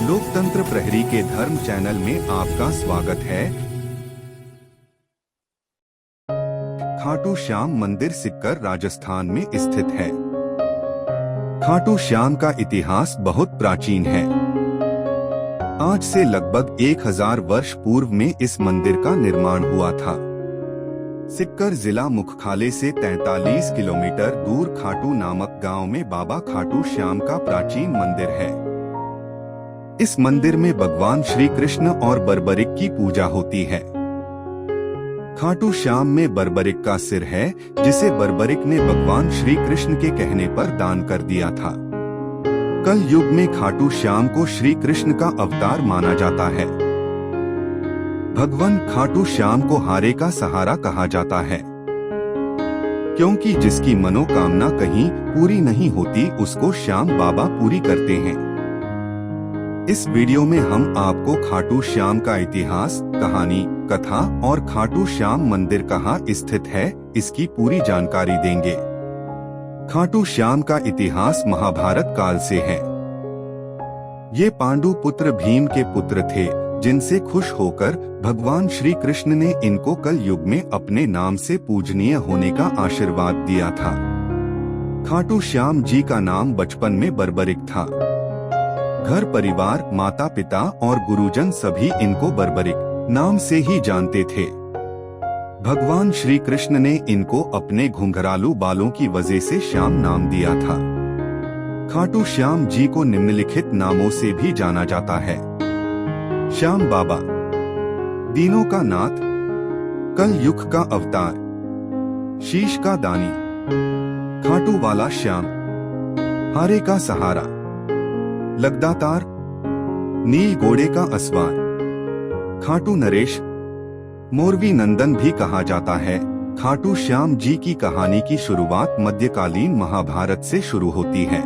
लोकतंत्र प्रहरी के धर्म चैनल में आपका स्वागत है। खाटू श्याम मंदिर सिक्कर राजस्थान में स्थित है। खाटू श्याम का इतिहास बहुत प्राचीन है। आज से लगभग 1000 वर्ष पूर्व में इस मंदिर का निर्माण हुआ था। सिक्कर जिला मुख्यालय से 43 किलोमीटर दूर खाटू नामक गांव में बाबा खाटू श्याम का प्राचीन मंदिर है। इस मंदिर में भगवान श्री कृष्ण और बर्बरिक की पूजा होती है। खाटू श्याम में बर्बरिक का सिर है, जिसे बर्बरिक ने भगवान श्री कृष्ण के कहने पर दान कर दिया था। कल युग में खाटू श्याम को श्री कृष्ण का अवतार माना जाता है। भगवान खाटू श्याम को हारे का सहारा कहा जाता है, क्योंकि जिसकी मनोकामना कहीं पूरी नहीं होती उसको श्याम बाबा पूरी करते हैं। इस वीडियो में हम आपको खाटू श्याम का इतिहास, कहानी, कथा और खाटू श्याम मंदिर कहाँ स्थित है, इसकी पूरी जानकारी देंगे। खाटू श्याम का इतिहास महाभारत काल से है। ये पांडु पुत्र भीम के पुत्र थे, जिनसे खुश होकर भगवान श्री कृष्ण ने इनको कल युग में अपने नाम से पूजनीय होने का आशीर्वाद दिया था। खाटू श्याम जी का नाम बचपन में बर्बरिक था। घर परिवार, माता पिता और गुरुजन सभी इनको बर्बरिक नाम से ही जानते थे। भगवान श्री कृष्ण ने इनको अपने घुंघरालू बालों की वजह से श्याम नाम दिया था। खाटू श्याम जी को निम्नलिखित नामों से भी जाना जाता है: श्याम बाबा, दीनों का नाथ, कल युग का अवतार, शीश का दानी, खाटू वाला श्याम, हारे का सहारा, लगदातार, नील घोड़े का असवार, खाटू नरेश, मोरवी नंदन भी कहा जाता है। खाटू श्याम जी की कहानी की शुरुआत मध्यकालीन महाभारत से शुरू होती है।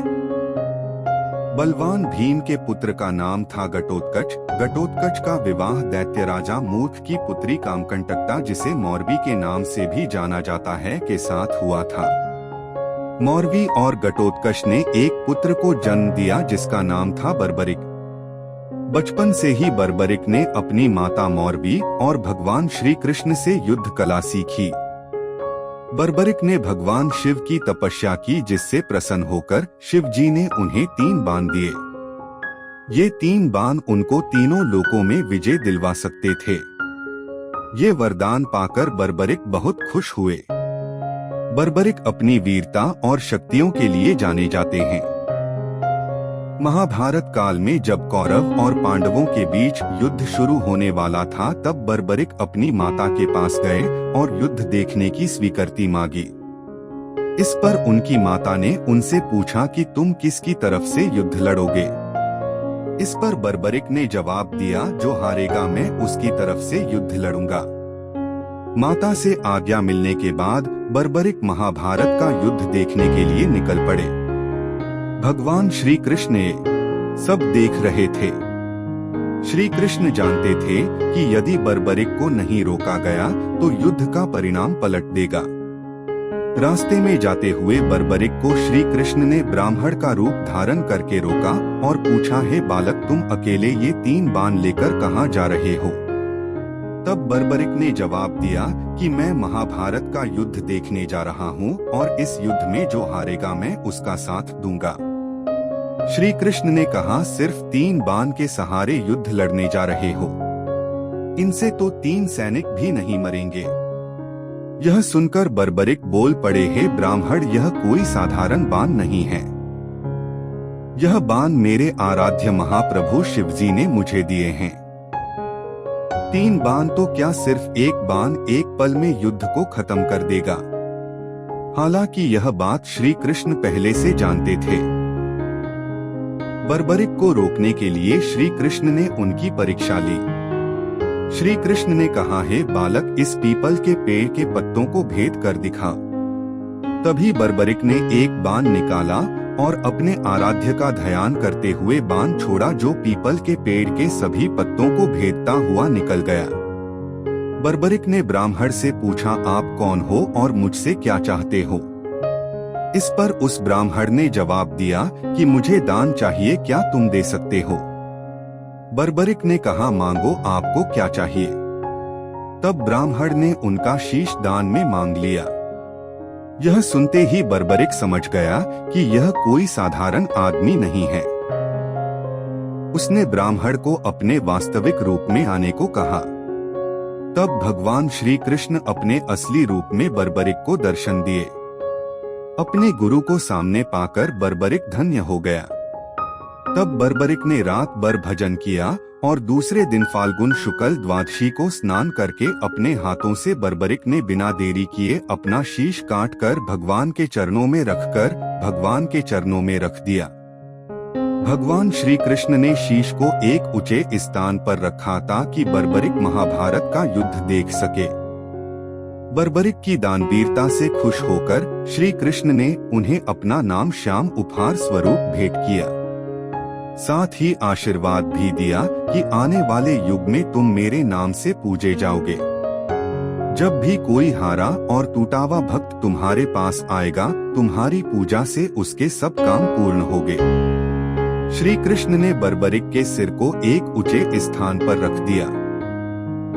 बलवान भीम के पुत्र का नाम था घटोत्कच। घटोत्कच का विवाह दैत्य राजा मूर्ख की पुत्री कामकंटकता, जिसे मौरवी के नाम से भी जाना जाता है, के साथ हुआ था। मौरवी और घटोत्कच ने एक पुत्र को जन्म दिया, जिसका नाम था बर्बरिक। बचपन से ही बर्बरिक ने अपनी माता मौरवी और भगवान श्री कृष्ण से युद्ध कला सीखी। बर्बरिक ने भगवान शिव की तपस्या की, जिससे प्रसन्न होकर शिव जी ने उन्हें 3 बाण दिए। ये 3 बाण उनको तीनों लोकों में विजय दिलवा सकते थे। ये वरदान पाकर बर्बरिक बहुत खुश हुए। बर्बरिक अपनी वीरता और शक्तियों के लिए जाने जाते हैं। महाभारत काल में जब कौरव और पांडवों के बीच युद्ध शुरू होने वाला था, तब बर्बरिक अपनी माता के पास गए और युद्ध देखने की स्वीकृति मांगी। इस पर उनकी माता ने उनसे पूछा कि तुम किसकी तरफ से युद्ध लड़ोगे। इस पर बर्बरिक ने जवाब दिया, जो हारेगा मैं उसकी तरफ से युद्ध लड़ूंगा। माता से आज्ञा मिलने के बाद बर्बरिक महाभारत का युद्ध देखने के लिए निकल पड़े। भगवान श्री कृष्ण सब देख रहे थे। श्री कृष्ण जानते थे कि यदि बर्बरिक को नहीं रोका गया तो युद्ध का परिणाम पलट देगा। रास्ते में जाते हुए बर्बरिक को श्री कृष्ण ने ब्राह्मण का रूप धारण करके रोका और पूछा, हे बालक, तुम अकेले ये 3 बाण लेकर कहाँ जा रहे हो? तब बर्बरिक ने जवाब दिया कि मैं महाभारत का युद्ध देखने जा रहा हूँ और इस युद्ध में जो हारेगा मैं उसका साथ दूंगा। श्री कृष्ण ने कहा, सिर्फ 3 बाण के सहारे युद्ध लड़ने जा रहे हो? इनसे तो 3 सैनिक भी नहीं मरेंगे। यह सुनकर बर्बरिक बोल पड़े, हे ब्राह्मण, यह कोई साधारण बाण नहीं है। यह बाण मेरे आराध्य महाप्रभु शिवजी ने मुझे दिए हैं। 3 बाण तो क्या, सिर्फ एक बाण एक पल में युद्ध को खत्म कर देगा। हालांकि यह बात श्री कृष्ण पहले से जानते थे। बर्बरिक को रोकने के लिए श्री कृष्ण ने उनकी परीक्षा ली। श्री कृष्ण ने कहा, हे बालक, इस पीपल के पेड़ के पत्तों को भेद कर दिखा। तभी बर्बरिक ने एक बाण निकाला और अपने आराध्य का ध्यान करते हुए बाण छोड़ा, जो पीपल के पेड़ के सभी पत्तों को भेदता हुआ निकल गया। बर्बरिक ने ब्राह्मण से पूछा, आप कौन हो और मुझसे क्या चाहते हो? इस पर उस ब्राह्मण ने जवाब दिया कि मुझे दान चाहिए, क्या तुम दे सकते हो? बर्बरिक ने कहा, मांगो, आपको क्या चाहिए। तब ब्राह्मण ने उनका शीश दान में मांग लिया। यह सुनते ही बर्बरिक समझ गया कि यह कोई साधारण आदमी नहीं है। उसने ब्राह्मण को अपने वास्तविक रूप में आने को कहा। तब भगवान श्री कृष्ण अपने असली रूप में बर्बरिक को दर्शन दिए। अपने गुरु को सामने पाकर बर्बरिक धन्य हो गया। तब बर्बरिक ने रात भर भजन किया और दूसरे दिन फाल्गुन शुक्ल द्वादशी को स्नान करके अपने हाथों से बर्बरिक ने बिना देरी किए अपना शीश काटकर भगवान के चरणों में रख दिया। भगवान श्री कृष्ण ने शीश को एक ऊंचे स्थान पर रखा ताकि बर्बरिक महाभारत का युद्ध देख सके। बर्बरिक की दानवीरता से खुश होकर श्री कृष्ण ने उन्हें अपना नाम श्याम उपहार स्वरूप भेंट किया। साथ ही आशीर्वाद भी दिया कि आने वाले युग में तुम मेरे नाम से पूजे जाओगे। जब भी कोई हारा और टूटा हुआ भक्त तुम्हारे पास आएगा, तुम्हारी पूजा से उसके सब काम पूर्ण होंगे। श्री कृष्ण ने बर्बरिक के सिर को एक ऊंचे स्थान पर रख दिया।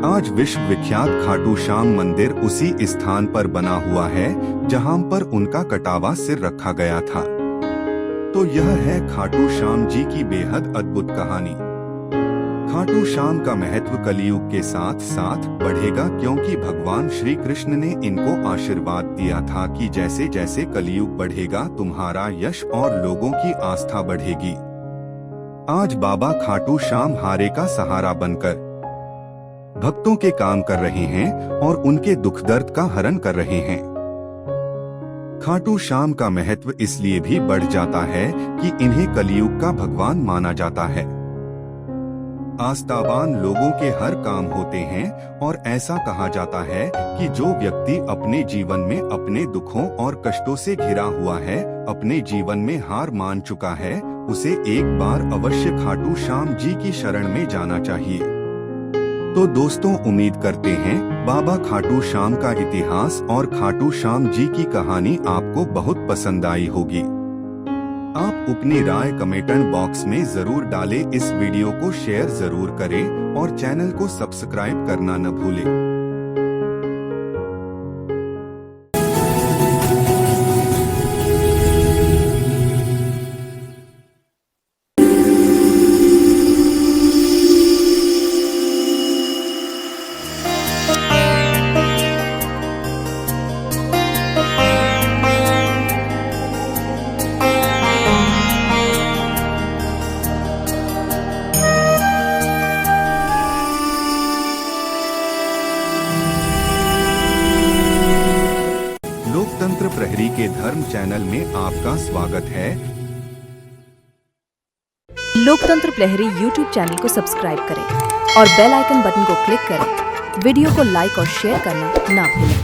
आज विश्व विख्यात खाटू श्याम मंदिर उसी स्थान पर बना हुआ है जहां पर उनका कटावा सिर रखा गया था। तो यह है खाटू श्याम जी की बेहद अद्भुत कहानी। खाटू श्याम का महत्व कलियुग के साथ साथ बढ़ेगा, क्योंकि भगवान श्री कृष्ण ने इनको आशीर्वाद दिया था कि जैसे जैसे कलियुग बढ़ेगा तुम्हारा यश और लोगों की आस्था बढ़ेगी। आज बाबा खाटू श्याम हारे का सहारा बनकर भक्तों के काम कर रहे हैं और उनके दुख दर्द का हरण कर रहे हैं। खाटू श्याम का महत्व इसलिए भी बढ़ जाता है कि इन्हें कलियुग का भगवान माना जाता है। आस्थावान लोगों के हर काम होते हैं और ऐसा कहा जाता है कि जो व्यक्ति अपने जीवन में अपने दुखों और कष्टों से घिरा हुआ है, अपने जीवन में हार मान चुका है, उसे एक बार अवश्य खाटू श्याम जी की शरण में जाना चाहिए। तो दोस्तों, उम्मीद करते हैं बाबा खाटू श्याम का इतिहास और खाटू श्याम जी की कहानी आपको बहुत पसंद आई होगी। आप अपनी राय कमेंट बॉक्स में जरूर डालें। इस वीडियो को शेयर जरूर करें और चैनल को सब्सक्राइब करना न भूलें। लोकतंत्र प्रहरी के धर्म चैनल में आपका स्वागत है। लोकतंत्र प्रहरी YouTube चैनल को सब्सक्राइब करें और बेल आइकन बटन को क्लिक करें। वीडियो को लाइक और शेयर करना ना भूलें।